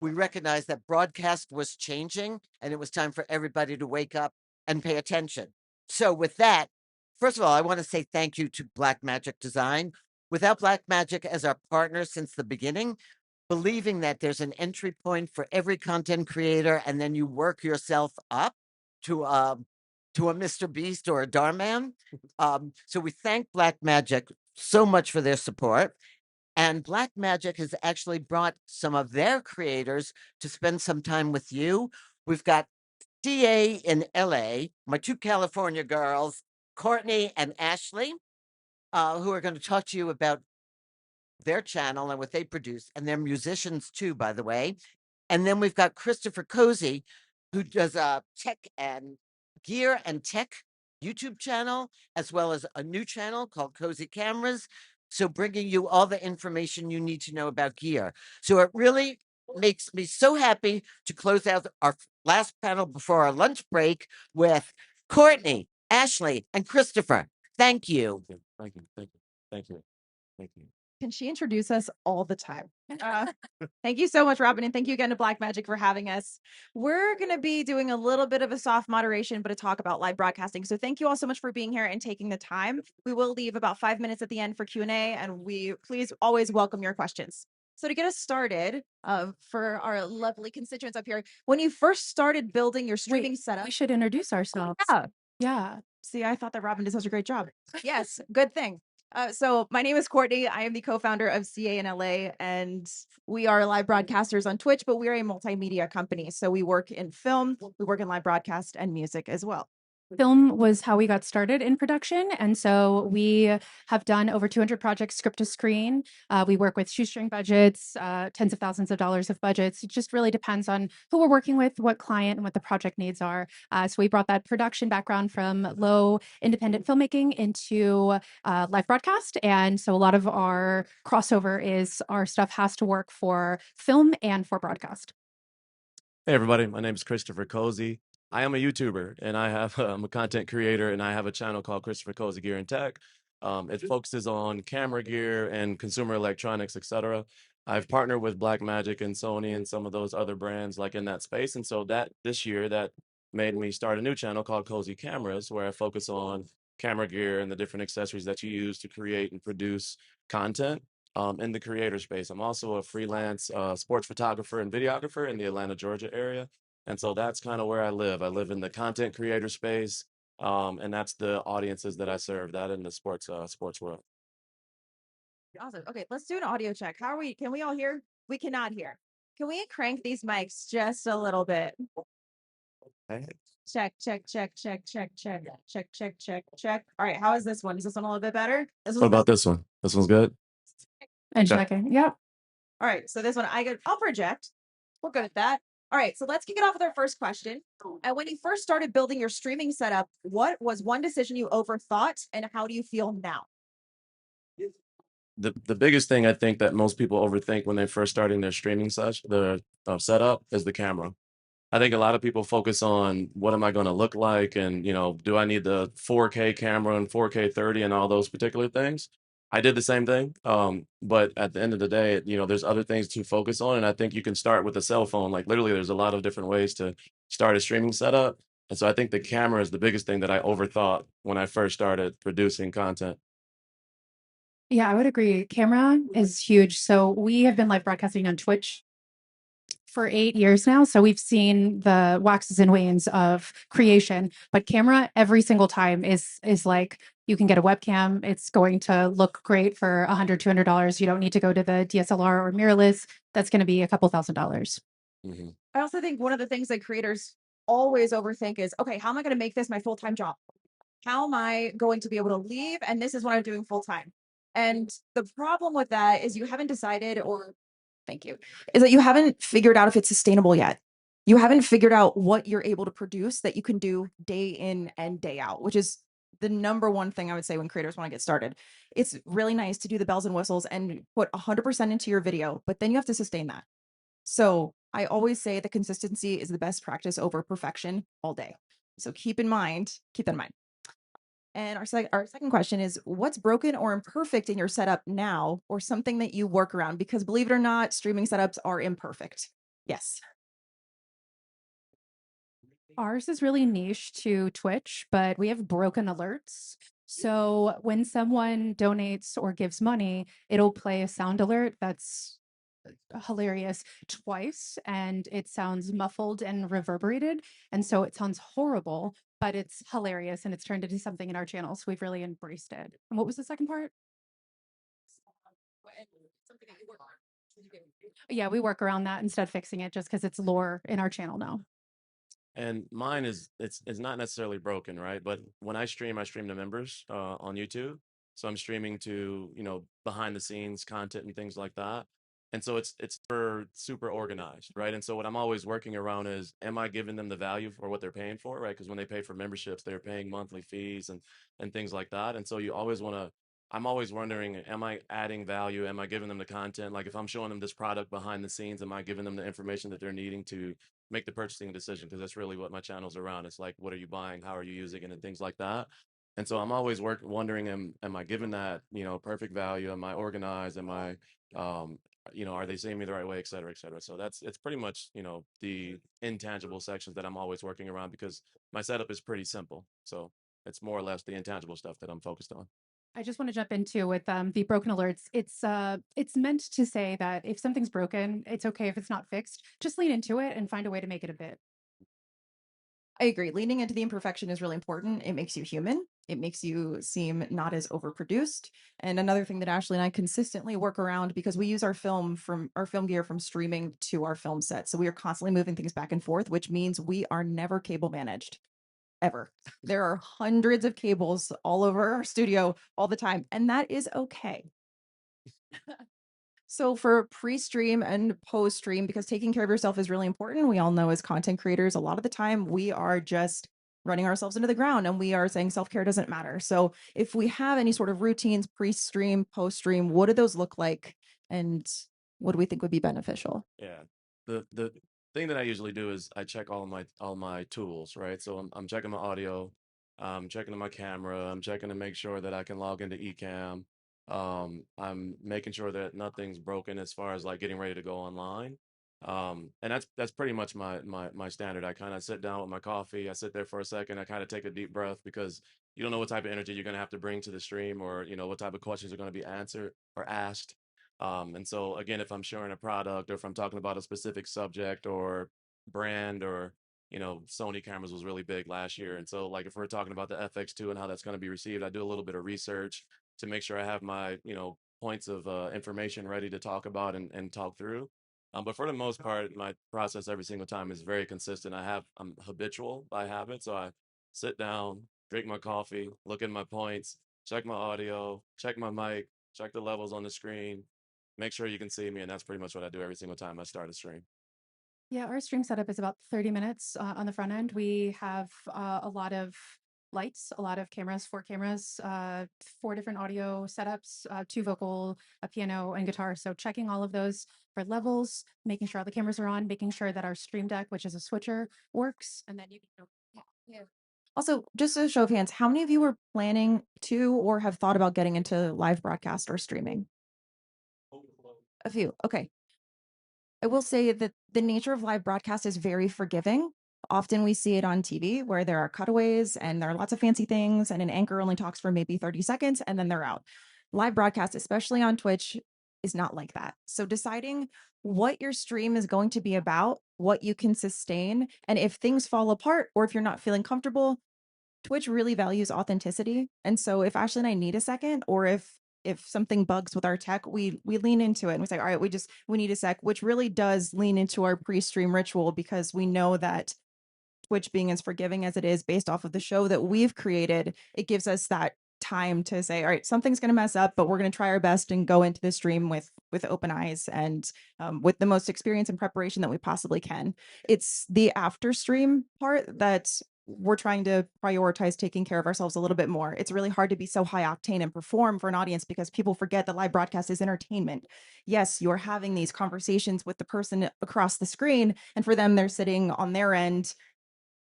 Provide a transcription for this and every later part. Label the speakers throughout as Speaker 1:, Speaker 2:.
Speaker 1: we recognized that broadcast was changing and it was time for everybody to wake up and pay attention. So with that, first of all, I want to say thank you to Blackmagic Design. Without Blackmagic as our partner since the beginning, believing that there's an entry point for every content creator and then you work yourself up to a Mr. Beast or a Darman. So we thank Blackmagic so much for their support. And Blackmagic has actually brought some of their creators to spend some time with you. We've got DA in LA, my two California girls, Courtney and Ashley, who are going to talk to you about their channel and what they produce. And they're musicians too, by the way. And then we've got Christopher Cosey, who does a tech and gear and tech YouTube channel, as well as a new channel called Cozy Cameras. So bringing you all the information you need to know about gear. So it really makes me so happy to close out our last panel before our lunch break with Courtney, Ashley, and Christopher. Thank you.
Speaker 2: Thank you. Thank you. Thank you. Thank you.
Speaker 3: Can she introduce us all the time? Thank you so much, Robin, and thank you again to Blackmagic for having us. We're going to be doing a little bit of a soft moderation, but a talk about live broadcasting. So thank you all so much for being here and taking the time. We will leave about 5 minutes at the end for Q&A, and we please always welcome your questions. So to get us started, for our lovely constituents up here, when you first started building your streaming setup,
Speaker 4: We should introduce ourselves. Yeah.
Speaker 3: See, I thought that Robin did such a great job. Yes, good thing. So my name is Courtney. I am the co-founder of CA in LA, and we are live broadcasters on Twitch, but we are a multimedia company. So we work in film, we work in live broadcast and music as well.
Speaker 4: Film was how we got started in production. And so we have done over 200 projects script to screen. We work with shoestring budgets, tens of thousands of dollars of budgets. It just really depends on who we're working with, what client and what the project needs are. So we brought that production background from low independent filmmaking into live broadcast. And so a lot of our crossover is our stuff has to work for film and for broadcast.
Speaker 2: Hey, everybody. My name is Christopher Cosey. I am a YouTuber and I'm a content creator and I have a channel called Christopher Cosey Gear and Tech. It focuses on camera gear and consumer electronics, etc. I've partnered with Blackmagic and Sony and some of those other brands like in that space. And so this year that made me start a new channel called Cozy Cameras, where I focus on camera gear and the different accessories that you use to create and produce content in the creator space. I'm also a freelance sports photographer and videographer in the Atlanta, Georgia area. And so that's kind of where I live. I live in the content creator space, and that's the audiences that I serve, that in the sports world.
Speaker 3: Awesome. Okay, let's do an audio check. How are we? Can we all hear? We cannot hear. Can we crank these mics just a little bit?
Speaker 2: Hey.
Speaker 3: Check, check, check, check, check, check, check, check, check, check. All right, how is this one? Is this one a little bit better?
Speaker 2: What about this one? This one's good?
Speaker 4: And
Speaker 2: Okay.
Speaker 4: checking. Yep.
Speaker 3: All right, so this one I'll project. We're good at that. All right, so let's kick it off with our first question. And when you first started building your streaming setup, what was one decision you overthought, and how do you feel now?
Speaker 2: The biggest thing I think that most people overthink when they're first starting their streaming setup is the camera. I think a lot of people focus on what am I going to look like, and do I need the 4K camera and 4K 30 and all those particular things. I did the same thing, but at the end of the day, there's other things to focus on, and I think you can start with a cell phone. Like literally, there's a lot of different ways to start a streaming setup, and so I think the camera is the biggest thing that I overthought when I first started producing content.
Speaker 4: Yeah, I would agree. Camera is huge. So we have been live broadcasting on Twitch for 8 years now. So we've seen the waxes and wanes of creation, but camera every single time is like, you can get a webcam. It's going to look great for $100, $200. You don't need to go to the DSLR or mirrorless. That's going to be a couple $1,000s.
Speaker 2: Mm-hmm.
Speaker 3: I also think one of the things that creators always overthink is, okay, how am I going to make this my full-time job? How am I going to be able to leave? And this is what I'm doing full-time. And the problem with that is you haven't decided, or thank you, is that you haven't figured out if it's sustainable yet. You haven't figured out what you're able to produce that you can do day in and day out, which is the number one thing I would say when creators want to get started. It's really nice to do the bells and whistles and put 100% into your video, but then you have to sustain that. So I always say the consistency is the best practice over perfection all day. So keep that in mind. And our second question is, what's broken or imperfect in your setup now, or something that you work around? Because believe it or not, streaming setups are imperfect. Yes.
Speaker 4: Ours is really niche to Twitch, but we have broken alerts. So when someone donates or gives money, it'll play a sound alert that's hilarious twice, and it sounds muffled and reverberated. And so it sounds horrible, but it's hilarious and it's turned into something in our channel. So we've really embraced it. And what was the second part? Yeah, we work around that instead of fixing it just because it's lore in our channel now.
Speaker 2: And mine is it's not necessarily broken, right? But when I stream to members on YouTube. So I'm streaming to, behind the scenes content and things like that. And so it's super organized, right? And so what I'm always working around is, am I giving them the value for what they're paying for, right? Because when they pay for memberships, they're paying monthly fees and things like that. And so you always want to I'm always wondering, am I adding value? Am I giving them the content? Like if I'm showing them this product behind the scenes, am I giving them the information that they're needing to make the purchasing decision? Because that's really what my channel's around. It's like, what are you buying? How are you using it? And things like that. And so I'm always wondering, am I giving that, perfect value? Am I organized? Am I, um, are they seeing me the right way, et cetera, et cetera. So it's pretty much, the intangible sections that I'm always working around because my setup is pretty simple. So it's more or less the intangible stuff that I'm focused on.
Speaker 4: I just want to jump into with the broken alerts. It's meant to say that if something's broken, it's okay if it's not fixed. Just lean into it and find a way to make it a bit.
Speaker 3: I agree. Leaning into the imperfection is really important. It makes you human. It makes you seem not as overproduced. And another thing that Ashley and I consistently work around, because we use our film gear from streaming to our film set. So we are constantly moving things back and forth, which means we are never cable managed. Ever. There are hundreds of cables all over our studio all the time, and that is okay. So for pre-stream and post-stream, because taking care of yourself is really important, we all know as content creators, a lot of the time we are just running ourselves into the ground and we are saying self-care doesn't matter. So if we have any sort of routines, pre-stream, post-stream, what do those look like? And what do we think would be beneficial?
Speaker 2: Yeah. The thing that I usually do is I check all my tools, right? So I'm checking my audio, I'm checking my camera, I'm checking to make sure that I can log into Ecamm. I'm making sure that nothing's broken as far as like getting ready to go online. And that's pretty much my standard. I kind of sit down with my coffee, I sit there for a second, I kind of take a deep breath because you don't know what type of energy you're gonna have to bring to the stream or what type of questions are gonna be answered or asked. And so again, if I'm sharing a product or if I'm talking about a specific subject or brand or, Sony cameras was really big last year. And so like if we're talking about the FX2 and how that's going to be received, I do a little bit of research to make sure I have my, points of information ready to talk about and talk through. But for the most part, my process every single time is very consistent. I'm habitual by habit. So I sit down, drink my coffee, look at my points, check my audio, check my mic, check the levels on the screen, make sure you can see me, and that's pretty much what I do every single time I start a stream.
Speaker 4: Yeah, our stream setup is about 30 minutes on the front end. We have a lot of lights, a lot of cameras, 4 cameras, 4 different audio setups, 2 vocal, a piano, and guitar. So checking all of those for levels, making sure all the cameras are on, making sure that our stream deck, which is a switcher, works, and then you can. Yeah.
Speaker 3: Also, just a show of hands, how many of you are planning to or have thought about getting into live broadcast or streaming? A few. Okay. I will say that the nature of live broadcast is very forgiving. Often we see it on TV where there are cutaways and there are lots of fancy things, and an anchor only talks for maybe 30 seconds and then they're out. Live broadcast, especially on Twitch, is not like that. So deciding what your stream is going to be about, what you can sustain, and if things fall apart or if you're not feeling comfortable, Twitch really values authenticity. And so if Ashley and I need a second, or if something bugs with our tech, we lean into it and we say, all right, we need a sec, which really does lean into our pre-stream ritual because we know that Twitch being as forgiving as it is based off of the show that we've created, it gives us that time to say, all right, something's going to mess up, but we're going to try our best and go into the stream with open eyes and with the most experience and preparation that we possibly can. It's the after stream part that we're trying to prioritize taking care of ourselves a little bit more. It's really hard to be so high octane and perform for an audience because people forget that live broadcast is entertainment. Yes, you're having these conversations with the person across the screen, and for them, they're sitting on their end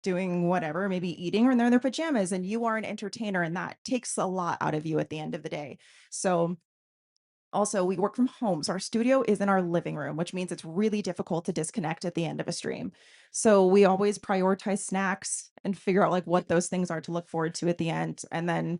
Speaker 3: doing whatever, maybe eating or they're in their pajamas, and you are an entertainer, and that takes a lot out of you at the end of the day. So
Speaker 5: Also, we work from home. So our studio is in our living room, which means it's really difficult to disconnect at the end of a stream. So we always prioritize snacks and figure out like what those things are to look forward to at the end. And then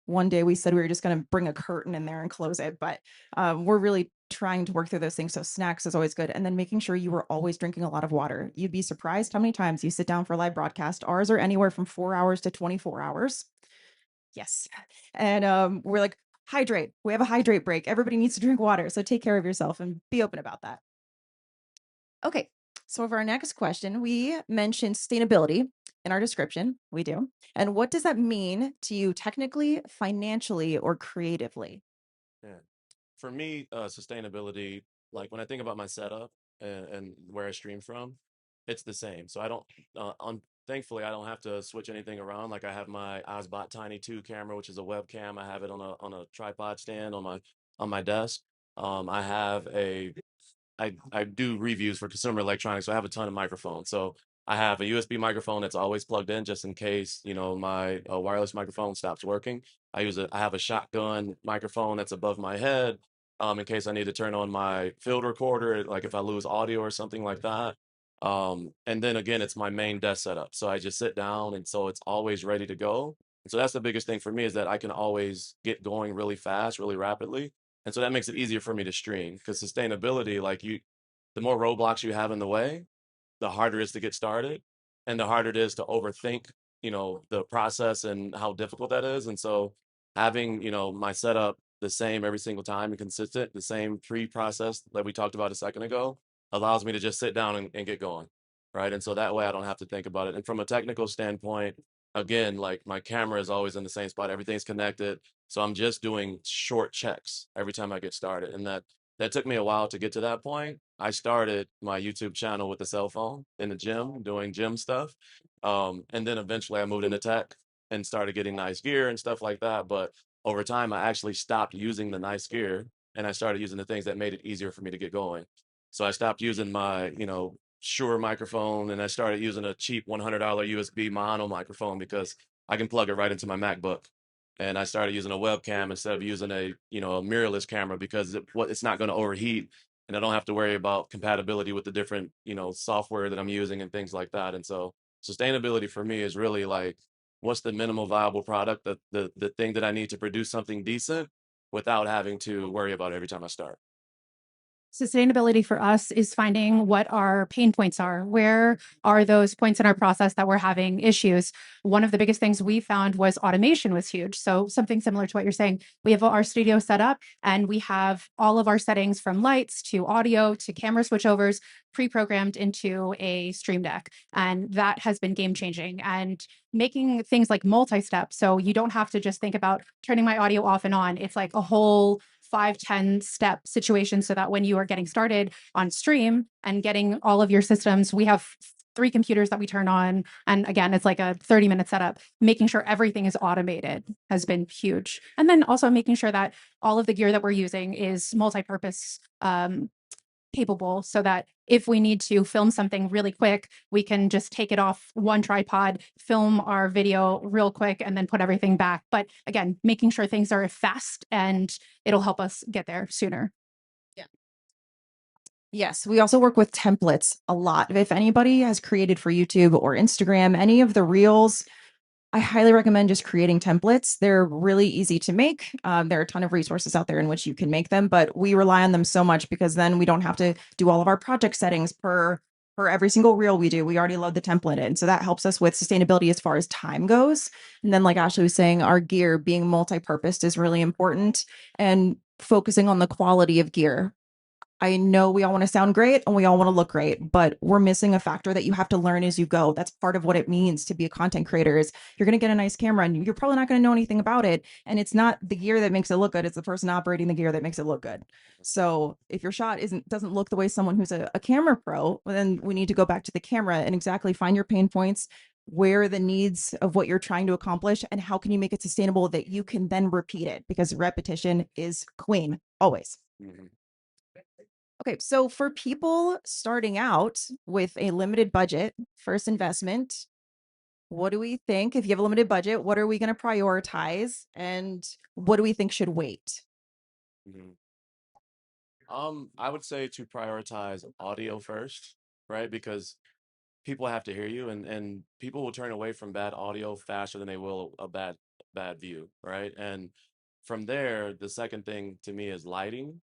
Speaker 5: one day we said we were just going to bring a curtain in there and close it, but we're really trying to work through those things. So snacks is always good. And then making sure you are always drinking a lot of water. You'd be surprised how many times you sit down for a live broadcast. Ours are anywhere from 4 hours to 24 hours. Yes. And we're like, hydrate. We have a hydrate break. Everybody needs to drink water. So take care of yourself and be open about that. Okay. So for our next question, we mentioned sustainability in our description. We do. And what does that mean to you technically, financially, or creatively?
Speaker 2: Yeah. For me, sustainability, like when I think about my setup and where I stream from, it's the same. So I don't, thankfully, I don't have to switch anything around. Like I have my Osbot Tiny 2 camera, which is a webcam. I have it on a tripod stand on my desk. I have a I do reviews for consumer electronics, so I have a ton of microphones. So I have a USB microphone that's always plugged in just in case, my wireless microphone stops working. I have a shotgun microphone that's above my head, in case I need to turn on my field recorder, like if I lose audio or something like that. And then again, it's my main desk setup. So I just sit down and so it's always ready to go. And so that's the biggest thing for me is that I can always get going really fast, really rapidly. And so that makes it easier for me to stream because sustainability, the more roadblocks you have in the way, the harder it is to get started and the harder it is to overthink, the process and how difficult that is. And so having, my setup the same every single time and consistent, the same pre-process that we talked about a second ago allows me to just sit down and get going. Right. And so that way I don't have to think about it. And from a technical standpoint, again, like my camera is always in the same spot, everything's connected. So I'm just doing short checks every time I get started. And that took me a while to get to that point. I started my YouTube channel with a cell phone in the gym, doing gym stuff. And then eventually I moved into tech and started getting nice gear and stuff like that. But over time, I actually stopped using the nice gear and I started using the things that made it easier for me to get going. So I stopped using my, Shure microphone and I started using a cheap $100 USB mono microphone because I can plug it right into my MacBook. And I started using a webcam instead of using a mirrorless camera because it's not going to overheat and I don't have to worry about compatibility with the different, software that I'm using and things like that. And so sustainability for me is really like, what's the minimal viable product, the thing that I need to produce something decent without having to worry about it every time I start.
Speaker 4: Sustainability for us is finding what our pain points are. Where are those points in our process that we're having issues? One of the biggest things we found was automation was huge. So something similar to what you're saying. We have our studio set up and we have all of our settings from lights to audio to camera switchovers pre-programmed into a Stream Deck. And that has been game changing and making things like multi-step. So you don't have to just think about turning my audio off and on. It's like a whole 5-10 step situation so that when you are getting started on stream and getting all of your systems, we have 3 computers that we turn on. And again, it's like a 30-minute setup. Making sure everything is automated has been huge. And then also making sure that all of the gear that we're using is multi-purpose capable so that if we need to film something really quick, we can just take it off one tripod, film our video real quick, and then put everything back. But again, making sure things are fast and it'll help us get there sooner.
Speaker 5: Yeah. Yes, we also work with templates a lot. If anybody has created for YouTube or Instagram, any of the reels, I highly recommend just creating templates. They're really easy to make. There are a ton of resources out there in which you can make them, but we rely on them so much because then we don't have to do all of our project settings per every single reel we do. We already load the template in. So that helps us with sustainability as far as time goes. And then like Ashleigh was saying, our gear being multi-purposed is really important and focusing on the quality of gear. I know we all want to sound great and we all want to look great, but we're missing a factor that you have to learn as you go. That's part of what it means to be a content creator is you're going to get a nice camera and you're probably not going to know anything about it. And it's not the gear that makes it look good. It's the person operating the gear that makes it look good. So if your shot doesn't look the way someone who's a camera pro, well, then we need to go back to the camera and exactly find your pain points, where are the needs of what you're trying to accomplish, and how can you make it sustainable that you can then repeat it, because repetition is queen always.
Speaker 2: Mhm.
Speaker 5: Okay, so for people starting out with a limited budget, first investment, what do we think? If you have a limited budget, what are we going to prioritize? And what do we think should wait?
Speaker 2: Mhm. I would say to prioritize audio first, right? Because people have to hear you, and people will turn away from bad audio faster than they will a bad view, right? And from there, the second thing to me is lighting.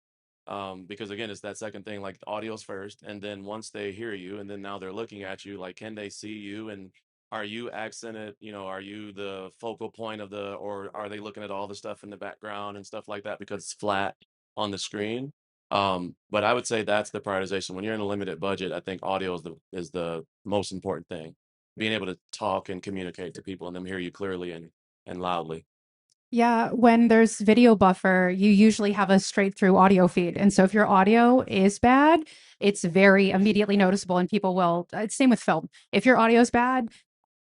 Speaker 2: Because again, it's that second thing, like audio's first, and then once they hear you, and then now they're looking at you, like, can they see you? And are you accented? Are you the focal point of or are they looking at all the stuff in the background and stuff like that because it's flat on the screen? But I would say that's the prioritization. When you're in a limited budget, I think audio is the most important thing. Being able to talk and communicate to people and them hear you clearly and loudly.
Speaker 4: Yeah, when there's video buffer, you usually have a straight through audio feed. And so if your audio is bad, it's very immediately noticeable and people will, same with film. If your audio is bad,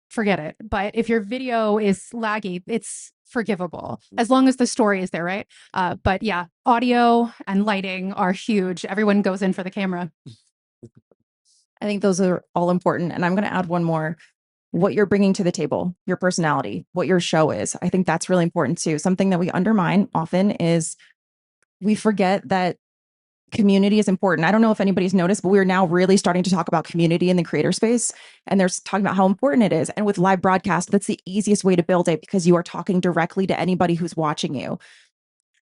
Speaker 4: forget it. But if your video is laggy, it's forgivable as long as the story is there, right? But yeah, audio and lighting are huge. Everyone goes in for the camera.
Speaker 5: I think those are all important. And I'm going to add one more: what you're bringing to the table, your personality, what your show is. I think that's really important too. Something that we undermine often is we forget that community is important. I don't know if anybody's noticed, but we're now really starting to talk about community in the creator space. And they're talking about how important it is. And with live broadcast, that's the easiest way to build it because you are talking directly to anybody who's watching you.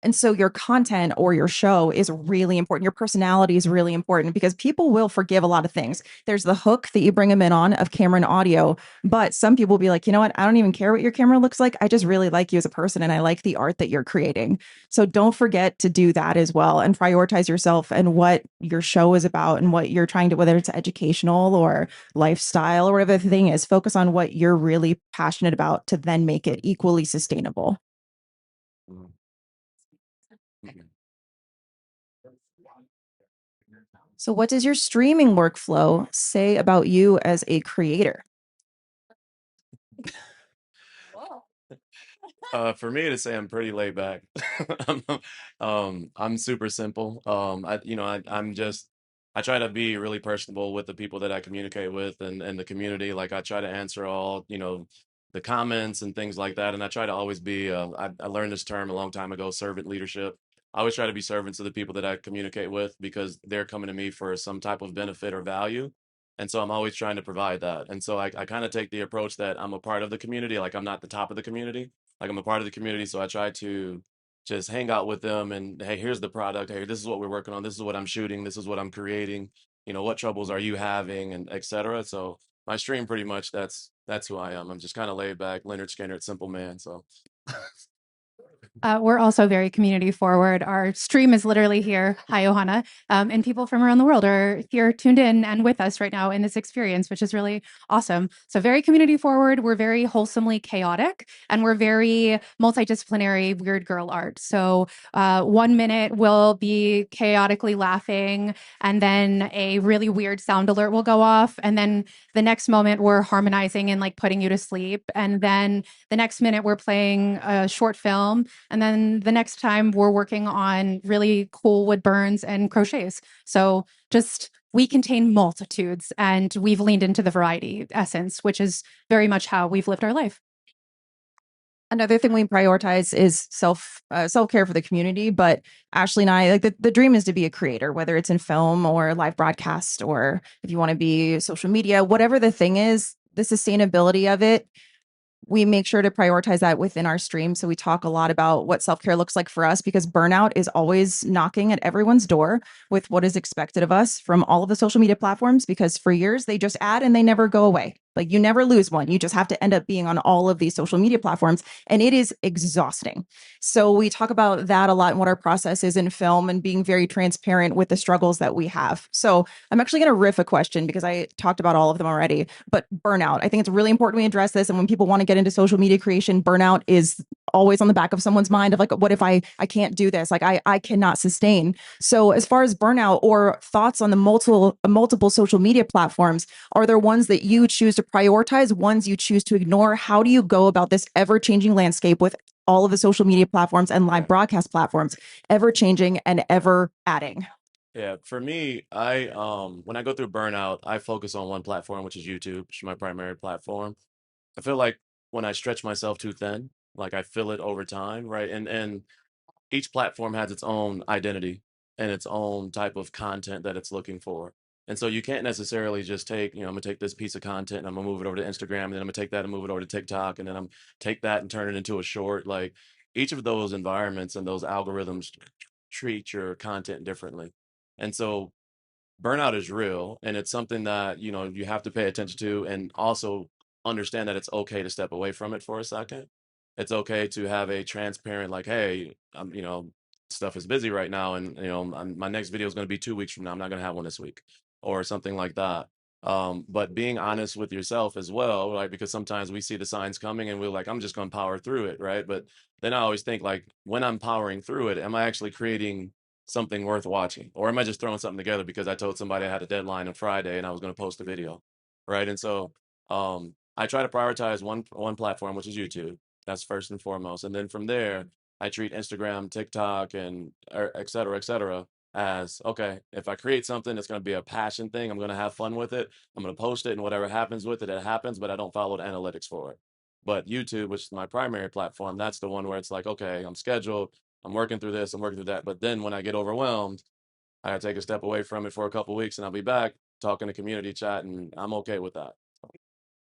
Speaker 5: And so your content or your show is really important. Your personality is really important because people will forgive a lot of things. There's the hook that you bring them in on of camera and audio, but some people will be like, you know what? I don't even care what your camera looks like. I just really like you as a person and I like the art that you're creating. So don't forget to do that as well and prioritize yourself and what your show is about and what you're trying to, whether it's educational or lifestyle or whatever the thing is, focus on what you're really passionate about to then make it equally sustainable.
Speaker 2: Mhm.
Speaker 5: So, what does your streaming workflow say about you as a creator?
Speaker 2: For me to say I'm pretty laid back. I'm, I'm super simple. I try to be really personable with the people that I communicate with and the community. Like I try to answer all, the comments and things like that. And I try to always be, I learned this term a long time ago, servant leadership. I always try to be servants to the people that I communicate with because they're coming to me for some type of benefit or value. And so I'm always trying to provide that. And so I kind of take the approach that I'm a part of the community. Like I'm not the top of the community, like I'm a part of the community, so I try to just hang out with them and hey, here's the product. Hey, this is what we're working on. This is what I'm shooting. This is what I'm creating. What troubles are you having, and etc. So my stream pretty much that's who I am. I'm just kind of laid back, Leonard Skinner, simple man. So
Speaker 4: We're also very community forward. Our stream is literally here. Hi, Johanna. And people from around the world are here tuned in and with us right now in this experience, which is really awesome. So, very community forward. We're very wholesomely chaotic and we're very multidisciplinary, weird girl art. So, 1 minute we'll be chaotically laughing, and then a really weird sound alert will go off. And then the next moment we're harmonizing and like putting you to sleep. And then the next minute we're playing a short film, and then the next time we're working on really cool wood burns and crochets. So just we contain multitudes and we've leaned into the variety essence, which is very much how we've lived our life.
Speaker 5: Another thing we prioritize is self care for the community. But Ashley and I, like the dream is to be a creator, whether it's in film or live broadcast, or if you want to be social media, whatever the thing is, the sustainability of it, we make sure to prioritize that within our stream. So we talk a lot about what self-care looks like for us because burnout is always knocking at everyone's door with what is expected of us from all of the social media platforms, because for years they just add and they never go away. Like you never lose one. You just have to end up being on all of these social media platforms and it is exhausting. So we talk about that a lot and what our process is in film and being very transparent with the struggles that we have. So I'm actually going to riff a question because I talked about all of them already, but burnout. I think it's really important we address this. And when people want to get into social media creation, burnout is always on the back of someone's mind of like, what if I can't do this? Like I cannot sustain. So as far as burnout or thoughts on the multiple social media platforms, are there ones that you choose to prioritize, ones you choose to ignore? How do you go about this ever-changing landscape with all of the social media platforms and live broadcast platforms ever changing and ever adding?
Speaker 2: yeah, for me, I when I go through burnout, I focus on one platform, which is YouTube, which is my primary platform. I feel like when I stretch myself too thin, like I feel it over time, right? And each platform has its own identity and its own type of content that it's looking for. And so you can't necessarily just take, I'm gonna take this piece of content and I'm gonna move it over to Instagram, and then I'm gonna take that and move it over to TikTok, and then I'm take that and turn it into a short. Like each of those environments and those algorithms treat your content differently. And so burnout is real, and it's something that you have to pay attention to, and also understand that it's okay to step away from it for a second. It's okay to have a transparent, like, hey, stuff is busy right now, and my next video is going to be 2 weeks from now. I'm not going to have one this week, or something like that. But being honest with yourself as well, right? Because sometimes we see the signs coming and we're like, I'm just going to power through it, right? But then I always think, like, when I'm powering through it, am I actually creating something worth watching, or am I just throwing something together because I told somebody I had a deadline on Friday and I was going to post a video, right? And so I try to prioritize one platform, which is YouTube. That's first and foremost, and then from there I treat Instagram, TikTok, and et cetera, as okay. If I create something, it's going to be a passion thing. I'm going to have fun with it. I'm going to post it, and whatever happens with it, it happens. But I don't follow the analytics for it. But YouTube, which is my primary platform, that's the one where it's like, okay, I'm scheduled. I'm working through this, I'm working through that. But then when I get overwhelmed, I gotta take a step away from it for a couple weeks, and I'll be back talking to community chat, and I'm okay with that.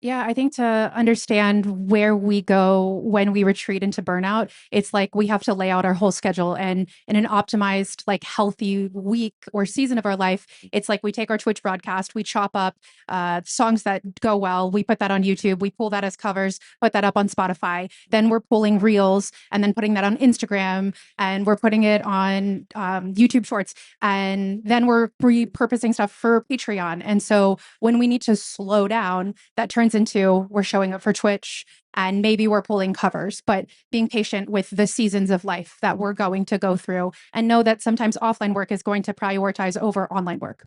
Speaker 4: Yeah, I think to understand where we go when we retreat into burnout, it's like we have to lay out our whole schedule. And in an optimized, like healthy week or season of our life, it's like we take our Twitch broadcast, we chop up songs that go well, we put that on YouTube, we pull that as covers, put that up on Spotify. Then we're pulling reels and then putting that on Instagram, and we're putting it on YouTube Shorts. And then we're repurposing stuff for Patreon. And so when we need to slow down, that turns into we're showing up for Twitch and maybe we're pulling covers, but being patient with the seasons of life that we're going to go through, and know that sometimes offline work is going to prioritize over online work.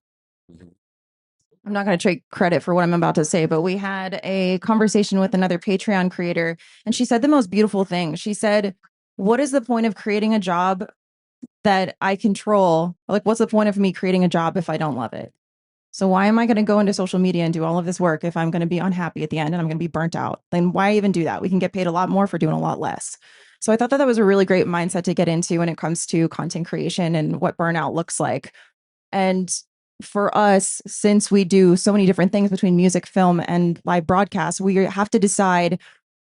Speaker 5: I'm not going to take credit for what I'm about to say, but we had a conversation with another Patreon creator, and she said the most beautiful thing. She said, what is the point of creating a job that I control? Like, what's the point of me creating a job if I don't love it? So why am I going to go into social media and do all of this work if I'm going to be unhappy at the end and I'm going to be burnt out? Then why even do that? We can get paid a lot more for doing a lot less. So I thought that was a really great mindset to get into when it comes to content creation and what burnout looks like. And for us, since we do so many different things between music, film, and live broadcast, we have to decide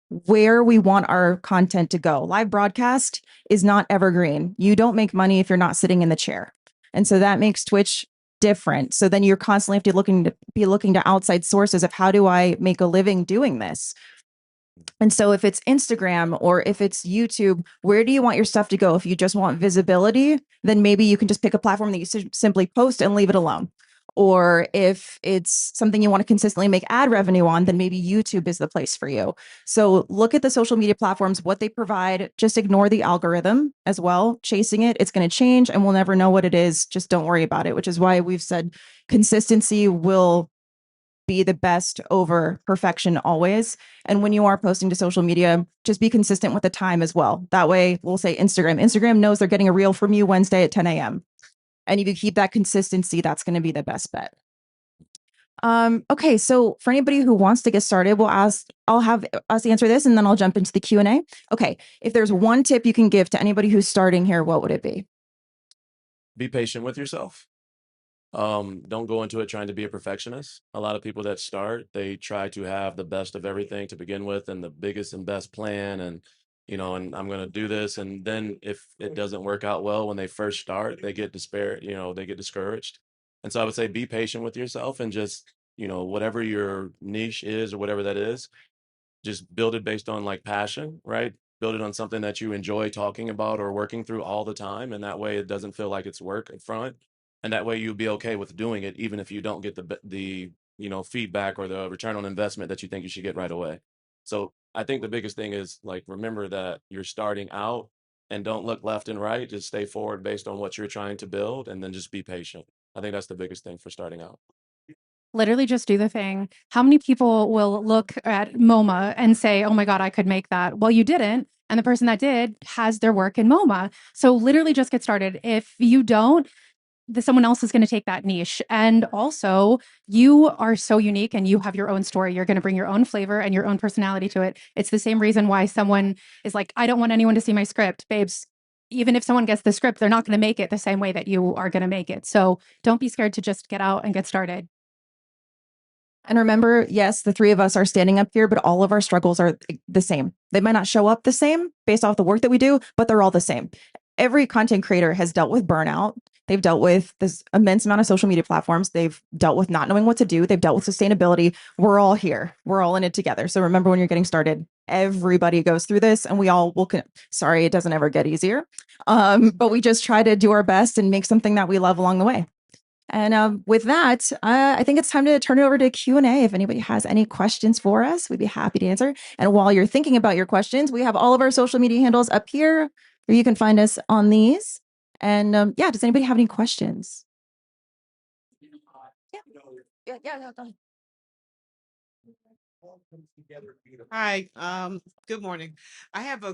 Speaker 5: where we want our content to go. Live broadcast is not evergreen. You don't make money if you're not sitting in the chair. And so that makes Twitch different. So then you're constantly have to be looking to outside sources of how do I make a living doing this? And so if it's Instagram or if it's YouTube, where do you want your stuff to go? If you just want visibility, then maybe you can just pick a platform that you simply post and leave it alone. Or if it's something you want to consistently make ad revenue on, then maybe YouTube is the place for you. So look at the social media platforms, what they provide. Just ignore the algorithm as well. Chasing it, it's going to change and we'll never know what it is. Just don't worry about it, which is why we've said consistency will be the best over perfection always. And when you are posting to social media, just be consistent with the time as well. That way, we'll say Instagram. Instagram knows they're getting a reel from you Wednesday at 10 a.m. And if you keep that consistency, that's going to be the best bet. Okay, so for anybody who wants to get started, I'll have us answer this and then I'll jump into the Q&A. Okay, if there's one tip you can give to anybody who's starting here, what would it be?
Speaker 2: Be patient with yourself. Don't go into it trying to be a perfectionist. A lot of people that start, they try to have the best of everything to begin with and the biggest and best plan, and and I'm going to do this, and then if it doesn't work out well when they first start, they get they get discouraged. And so I would say be patient with yourself, and just whatever your niche is or whatever that is, just build it based on like passion, right? Build it on something that you enjoy talking about or working through all the time. And that way it doesn't feel like it's work in front. And that way you'll be okay with doing it, even if you don't get the feedback or the return on investment that you think you should get right away. So I think the biggest thing is, like, remember that you're starting out, and don't look left and right. Just stay forward based on what you're trying to build, and then just be patient. I think that's the biggest thing for starting out.
Speaker 4: Literally just do the thing. How many people will look at MoMA and say, oh my God, I could make that? Well, you didn't. And the person that did has their work in MoMA. So literally just get started. If you don't, someone else is going to take that niche. And also, you are so unique and you have your own story. You're going to bring your own flavor and your own personality to it. It's the same reason why someone is like, I don't want anyone to see my script. Babes, even if someone gets the script, they're not going to make it the same way that you are going to make it. So don't be scared to just get out and get started.
Speaker 5: And remember, yes, the three of us are standing up here, but all of our struggles are the same. They might not show up the same based off the work that we do, but they're all the same. Every content creator has dealt with burnout. They've dealt with this immense amount of social media platforms. They've dealt with not knowing what to do. They've dealt with sustainability. We're all here. We're all in it together. So remember, when you're getting started, everybody goes through this, and we all will. Sorry, it doesn't ever get easier. But we just try to do our best and make something that we love along the way. And with that, I think it's time to turn it over to Q&A. If anybody has any questions for us, we'd be happy to answer. And while you're thinking about your questions, we have all of our social media handles up here where you can find us on these. And yeah, does anybody have any questions? Yeah.
Speaker 6: Hi, good morning. I have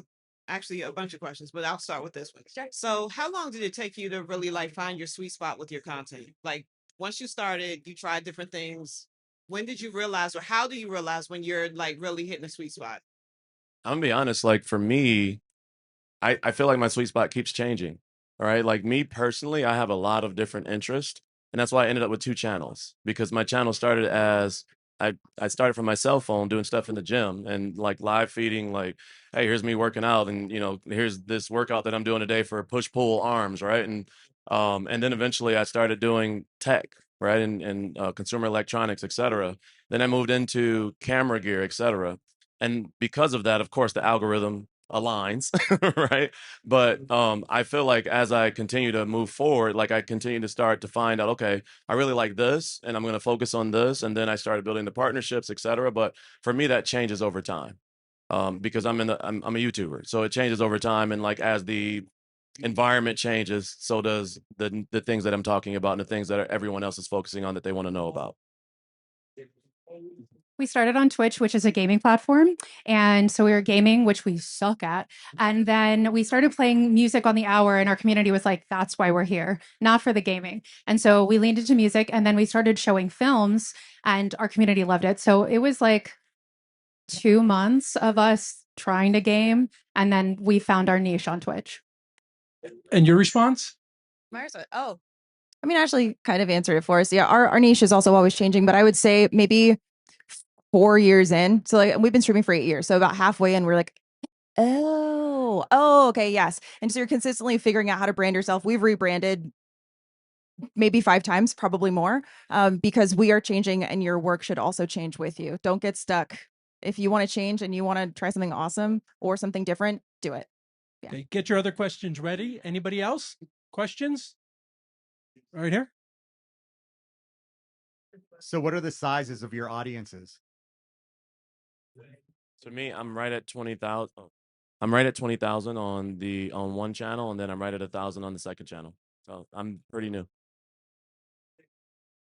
Speaker 6: actually a bunch of questions, but I'll start with this one.
Speaker 5: Sure.
Speaker 6: So how long did it take you to really like find your sweet spot with your content? Like once you started, you tried different things. When did you realize, or how do you realize when you're like really hitting a sweet spot?
Speaker 2: I'm gonna be honest, like for me, I feel like my sweet spot keeps changing. All right. Like me personally, I have a lot of different interests. And that's why I ended up with two channels, because my channel started as I started from my cell phone doing stuff in the gym and like live feeding, like, hey, here's me working out, and here's this workout that I'm doing today for push pull arms, right? And then eventually I started doing tech, right? And consumer electronics, etc. Then I moved into camera gear, etc. And because of that, of course, the algorithm aligns, right? But I feel like as I continue to move forward, like I continue to start to find out, okay, I really like this, and I'm going to focus on this, and then I started building the partnerships, etc. But for me, that changes over time, because I'm a YouTuber, so it changes over time, and like as the environment changes, so does the things that I'm talking about and the things that everyone else is focusing on that they want to know about.
Speaker 4: We started on Twitch, which is a gaming platform. And so we were gaming, which we suck at. And then we started playing music on the hour, and our community was like, that's why we're here, not for the gaming. And so we leaned into music, and then we started showing films, and our community loved it. So it was like 2 months of us trying to game. And then we found our niche on Twitch.
Speaker 7: And your response?
Speaker 5: I mean, Ashley kind of answered it for us. Yeah, our niche is also always changing, but I would say maybe 4 years in. So like we've been streaming for 8 years. So about halfway in, we're like, oh, okay, yes. And so you're consistently figuring out how to brand yourself. We've rebranded maybe 5 times, probably more, because we are changing, and your work should also change with you. Don't get stuck. If you want to change and you want to try something awesome or something different, do it. Yeah.
Speaker 7: Okay, get your other questions ready. Anybody else? Questions? Right here.
Speaker 8: So what are the sizes of your audiences?
Speaker 2: To me, I'm right at 20,000. I'm right at 20,000 on one channel, and then I'm right at 1,000 on the second channel. So I'm pretty new.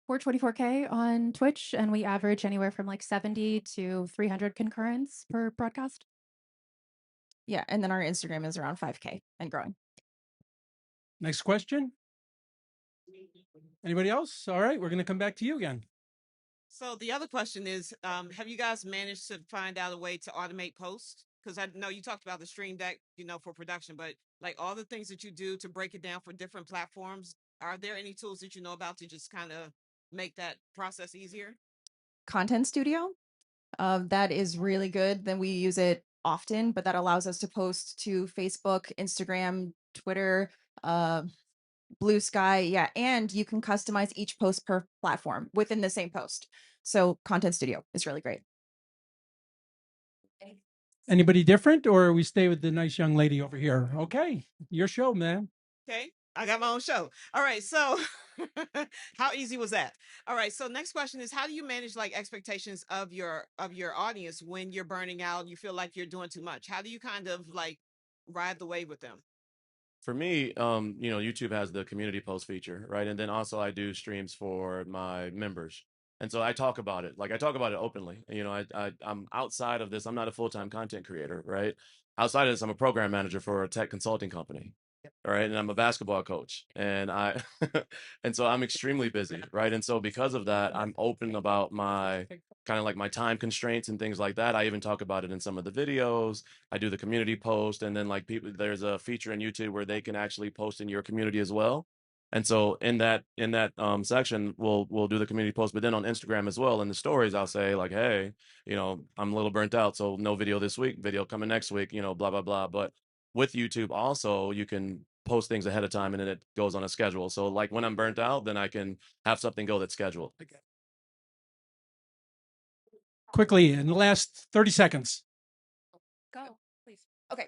Speaker 4: We're 24K on Twitch, and we average anywhere from like 70 to 300 concurrents per broadcast.
Speaker 5: Yeah. And then our Instagram is around 5K and growing.
Speaker 7: Next question. Anybody else? All right, we're going to come back to you again.
Speaker 6: So the other question is, have you guys managed to find out a way to automate posts? Because I know you talked about the stream deck, for production, but like all the things that you do to break it down for different platforms, are there any tools that you know about to just kind of make that process easier?
Speaker 5: Content Studio. That is really good. Then we use it often, but that allows us to post to Facebook, Instagram, Twitter, Blue Sky. Yeah. And you can customize each post per platform within the same post. So Content Studio is really great.
Speaker 7: Anybody different, or we stay with the nice young lady over here? Okay, your show, man.
Speaker 6: Okay, I got my own show. All right, so how easy was that? All right, so next question is, how do you manage like expectations of your audience when you're burning out and you feel like you're doing too much? How do you kind of like ride the wave with them?
Speaker 2: For me, YouTube has the community post feature, right? And then also I do streams for my members. And so I talk about it. Like I talk about it openly. I'm outside of this. I'm not a full-time content creator, right? Outside of this, I'm a program manager for a tech consulting company. right? And I'm a basketball coach, and I and so I'm extremely busy, right? And so because of that, I'm open about my kind of like my time constraints and things like that. I even talk about it in some of the videos. I do the community post, and then like people, there's a feature in YouTube where they can actually post in your community as well. And so in that section, we'll do the community post, but then on Instagram as well in the stories, I'll say like, hey, I'm a little burnt out, so no video this week, video coming next week, blah blah blah. But with YouTube also, you can post things ahead of time and then it goes on a schedule. So like when I'm burnt out, then I can have something go that's scheduled.
Speaker 7: Quickly, in the last 30 seconds.
Speaker 3: Go, please.
Speaker 5: Okay.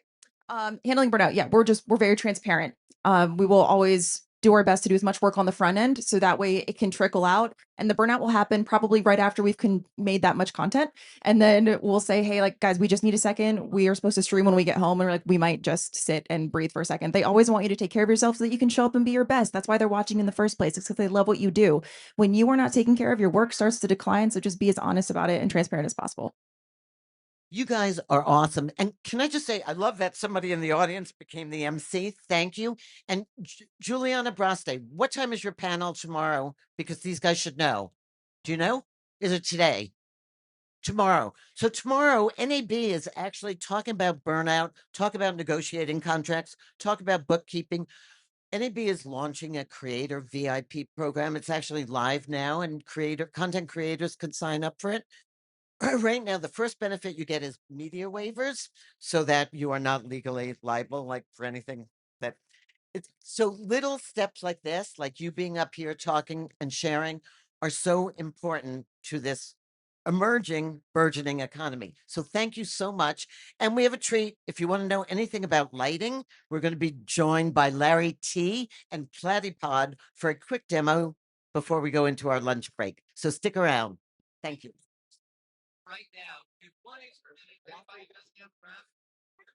Speaker 5: Handling burnout. Yeah, we're very transparent. We will always do our best to do as much work on the front end so that way it can trickle out, and the burnout will happen probably right after we've made that much content, and then we'll say, hey, like guys, we just need a second. We are supposed to stream when we get home, and like we might just sit and breathe for a second. They always want you to take care of yourself so that you can show up and be your best. That's why they're watching in the first place. It's because they love what you do. When you are not taking care of, your work starts to decline. So just be as honest about it and transparent as possible.
Speaker 1: You guys are awesome. And can I just say, I love that somebody in the audience became the MC. Thank you. And Juliana Braste, what time is your panel tomorrow? Because these guys should know. Do you know? Is it today? Tomorrow. So tomorrow, NAB is actually talking about burnout, talk about negotiating contracts, talk about bookkeeping. NAB is launching a creator VIP program. It's actually live now, and content creators can sign up for it. Right now, the first benefit you get is media waivers so that you are not legally liable, like for anything that it's so little steps like this, like you being up here talking and sharing, are so important to this emerging, burgeoning economy. So thank you so much. And we have a treat. If you want to know anything about lighting, we're going to be joined by Larry T and Platypod for a quick demo before we go into our lunch break. So stick around. Thank you. Right now, if one extra minute,